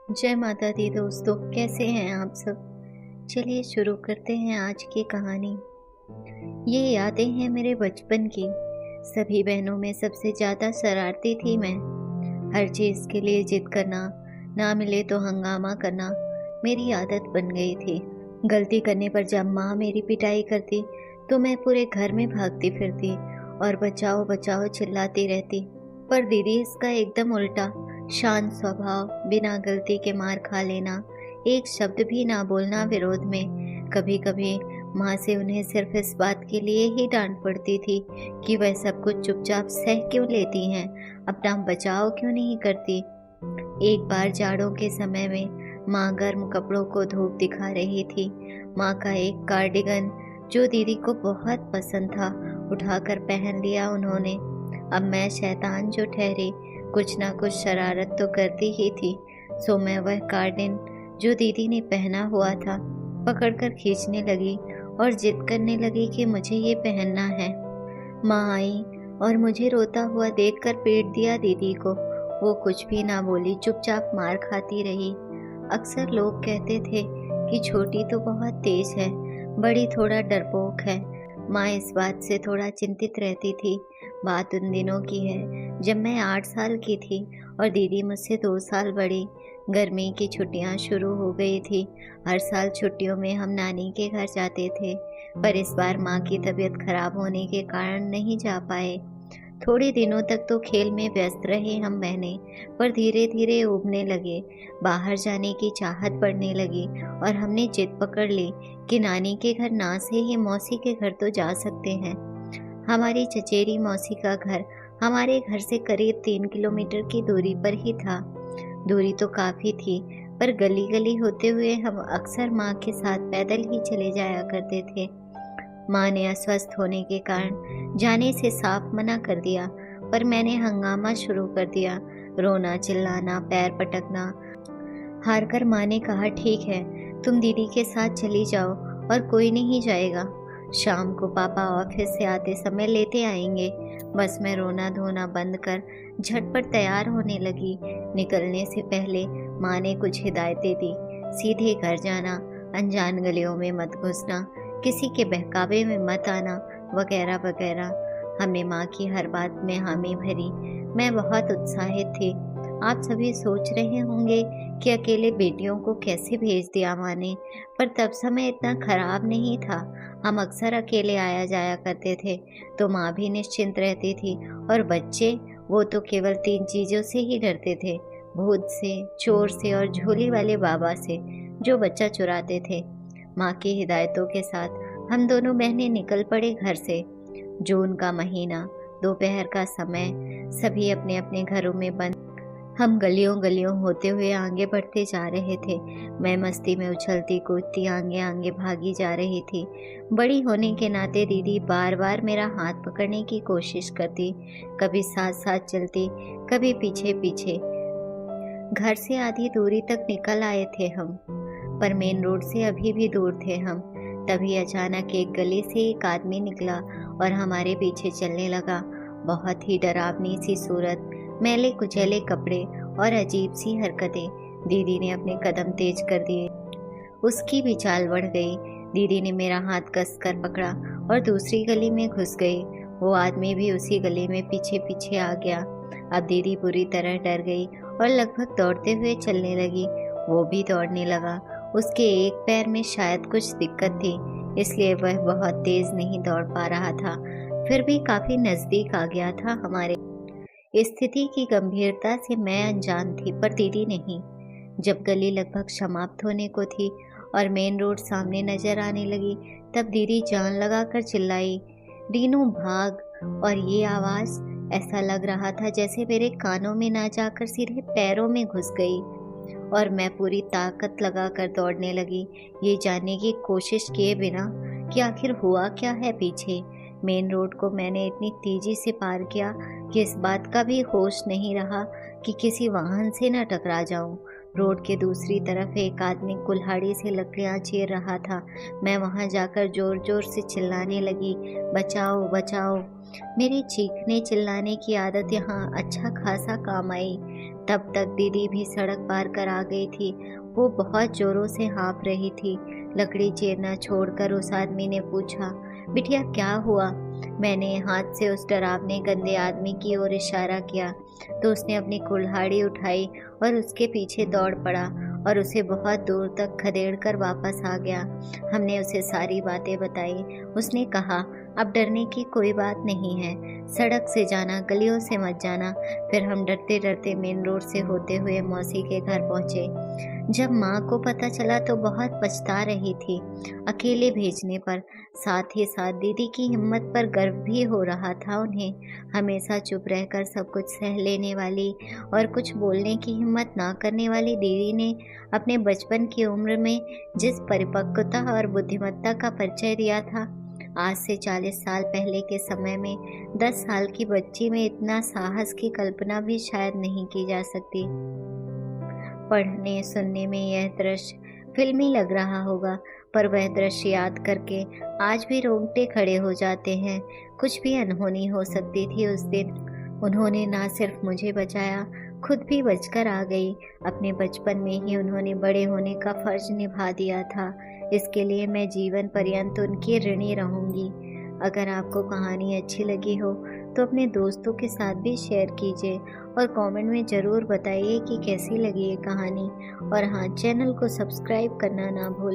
जय माता दी दोस्तों, कैसे हैं आप सब। चलिए शुरू करते हैं आज की कहानी। ये यादें हैं मेरे बचपन की। सभी बहनों में सबसे ज़्यादा शरारती थी मैं। हर चीज़ के लिए जिद करना, ना मिले तो हंगामा करना मेरी आदत बन गई थी। गलती करने पर जब माँ मेरी पिटाई करती तो मैं पूरे घर में भागती फिरती और बचाओ बचाओ चिल्लाती रहती। पर दीदी इसका एकदम उल्टा, शांत स्वभाव, बिना गलती के मार खा लेना, एक शब्द भी ना बोलना विरोध में। कभी कभी माँ से उन्हें सिर्फ इस बात के लिए ही डांट पड़ती थी कि वह सब कुछ चुपचाप सह क्यों लेती हैं, अपना बचाव क्यों नहीं करती। एक बार जाड़ों के समय में माँ गर्म कपड़ों को धूप दिखा रही थी। माँ का एक कार्डिगन जो दीदी को बहुत पसंद था उठाकर पहन लिया उन्होंने। अब मैं शैतान जो ठहरी, कुछ ना कुछ शरारत तो करती ही थी। सो मैं वह कार्डिन जो दीदी ने पहना हुआ था पकड़कर खींचने लगी और जिद करने लगी कि मुझे ये पहनना है। माँ आई और मुझे रोता हुआ देखकर पीट दिया दीदी को। वो कुछ भी ना बोली, चुपचाप मार खाती रही। अक्सर लोग कहते थे कि छोटी तो बहुत तेज है, बड़ी थोड़ा डरपोक है। माँ इस बात से थोड़ा चिंतित रहती थी। बात उन दिनों की है जब मैं 8 साल की थी और दीदी मुझसे 2 साल बड़ी। गर्मी की छुट्टियाँ शुरू हो गई थी। हर साल छुट्टियों में हम नानी के घर जाते थे, पर इस बार माँ की तबीयत खराब होने के कारण नहीं जा पाए। थोड़े दिनों तक तो खेल में व्यस्त रहे हम बहनें, पर धीरे धीरे ऊबने लगे। बाहर जाने की चाहत बढ़ने लगी और हमने जिद पकड़ ली कि नानी के घर ना से ही मौसी के घर तो जा सकते हैं। हमारी चचेरी मौसी का घर हमारे घर से करीब 3 किलोमीटर की दूरी पर ही था। दूरी तो काफी थी, पर गली गली होते हुए हम अक्सर माँ के साथ पैदल ही चले जाया करते थे। माँ ने अस्वस्थ होने के कारण जाने से साफ मना कर दिया, पर मैंने हंगामा शुरू कर दिया, रोना चिल्लाना पैर पटकना। हार कर माँ ने कहा, ठीक है, तुम दीदी के साथ चली जाओ और कोई नहीं जाएगा। शाम को पापा ऑफिस से आते समय लेते आएंगे। बस मैं रोना धोना बंद कर झटपट तैयार होने लगी। निकलने से पहले माँ ने कुछ हिदायतें दी। सीधे घर जाना, अनजान गलियों में मत घुसना, किसी के बहकावे में मत आना, वगैरह वगैरह। हमने माँ की हर बात में हामी भरी। मैं बहुत उत्साहित थी। आप सभी सोच रहे होंगे कि अकेले बेटियों को कैसे भेज दिया माँ ने, पर तब समय इतना खराब नहीं था। हम अक्सर अकेले आया जाया करते थे, तो माँ भी निश्चिंत रहती थी। और बच्चे, वो तो केवल 3 चीजों से ही डरते थे, भूत से, चोर से और झोली वाले बाबा से जो बच्चा चुराते थे। माँ की हिदायतों के साथ हम दोनों बहनें निकल पड़े घर से। जून का महीना, दोपहर का समय, सभी अपने अपने घरों में बंद। हम गलियों गलियों होते हुए आगे बढ़ते जा रहे थे। मैं मस्ती में उछलती कूदती आगे आगे भागी जा रही थी। बड़ी होने के नाते दीदी बार बार मेरा हाथ पकड़ने की कोशिश करती, कभी साथ साथ चलती, कभी पीछे पीछे। घर से आधी दूरी तक निकल आए थे हम, पर मेन रोड से अभी भी दूर थे हम। तभी अचानक एक गली से एक आदमी निकला और हमारे पीछे चलने लगा। बहुत ही डरावनी सी सूरत, मैले कुचैले कपड़े और अजीब सी हरकतें। दीदी ने अपने कदम तेज कर दिए। उसकी भी चाल बढ़ गई। दीदी ने मेरा हाथ कसकर पकड़ा और दूसरी गली में घुस गई। वो आदमी भी उसी गली में पीछे पीछे आ गया। अब दीदी बुरी तरह डर गई और लगभग दौड़ते हुए चलने लगी। वो भी दौड़ने लगा। उसके एक पैर में शायद कुछ दिक्कत थी, इसलिए वह बहुत तेज नहीं दौड़ पा रहा था, फिर भी काफी नजदीक आ गया था हमारे। स्थिति की गंभीरता से मैं अनजान थी, पर दीदी नहीं। जब गली लगभग समाप्त होने को थी और मेन रोड सामने नजर आने लगी, तब दीदी जान लगाकर चिल्लाई, डीनू भाग। और ये आवाज, ऐसा लग रहा था जैसे मेरे कानों में ना जाकर सीधे पैरों में घुस गई। और मैं पूरी ताकत लगाकर दौड़ने लगी, ये जानने की कोशिश किए बिना कि आखिर हुआ क्या है पीछे। मेन रोड को मैंने इतनी तेजी से पार किया कि इस बात का भी होश नहीं रहा कि किसी वाहन से न टकरा जाऊं। रोड के दूसरी तरफ एक आदमी कुल्हाड़ी से लकड़ियां चीर रहा था। मैं वहां जाकर जोर जोर से चिल्लाने लगी, बचाओ बचाओ। मेरी चीखने चिल्लाने की आदत यहाँ अच्छा खासा काम आई। तब तक दीदी भी सड़क पार कर आ गई थी। वो बहुत जोरों से हाँफ रही थी। लकड़ी चीरना छोड़कर उस आदमी ने पूछा, बिटिया क्या हुआ? मैंने हाथ से उस डरावने गंदे आदमी की ओर इशारा किया तो उसने अपनी कुल्हाड़ी उठाई और उसके पीछे दौड़ पड़ा और उसे बहुत दूर तक खदेड़ कर वापस आ गया। हमने उसे सारी बातें बताई। उसने कहा, अब डरने की कोई बात नहीं है, सड़क से जाना, गलियों से मत जाना। फिर हम डरते डरते मेन रोड से होते हुए मौसी के घर पहुंचे। जब माँ को पता चला तो बहुत पछता रही थी अकेले भेजने पर। साथ ही साथ दीदी की हिम्मत पर गर्व भी हो रहा था उन्हें। हमेशा चुप रहकर सब कुछ सह लेने वाली और कुछ बोलने की हिम्मत ना करने वाली दीदी ने अपने बचपन की उम्र में जिस परिपक्वता और बुद्धिमत्ता का परिचय दिया था, आज से 40 साल पहले के समय में 10 साल की बच्ची में इतना साहस की कल्पना भी शायद नहीं की जा सकती। पढ़ने सुनने में यह दृश्य फिल्मी लग रहा होगा, पर वह दृश्य याद करके आज भी रोंगटे खड़े हो जाते हैं। कुछ भी अनहोनी हो सकती थी उस दिन। उन्होंने ना सिर्फ मुझे बचाया, खुद भी बचकर आ गई। अपने बचपन में ही उन्होंने बड़े होने का फर्ज निभा दिया था। इसके लिए मैं जीवन पर्यंत उनकी ऋणी रहूंगी। अगर आपको कहानी अच्छी लगी हो तो अपने दोस्तों के साथ भी शेयर कीजिए और कमेंट में ज़रूर बताइए कि कैसी लगी ये कहानी। और हाँ, चैनल को सब्सक्राइब करना ना भूलें।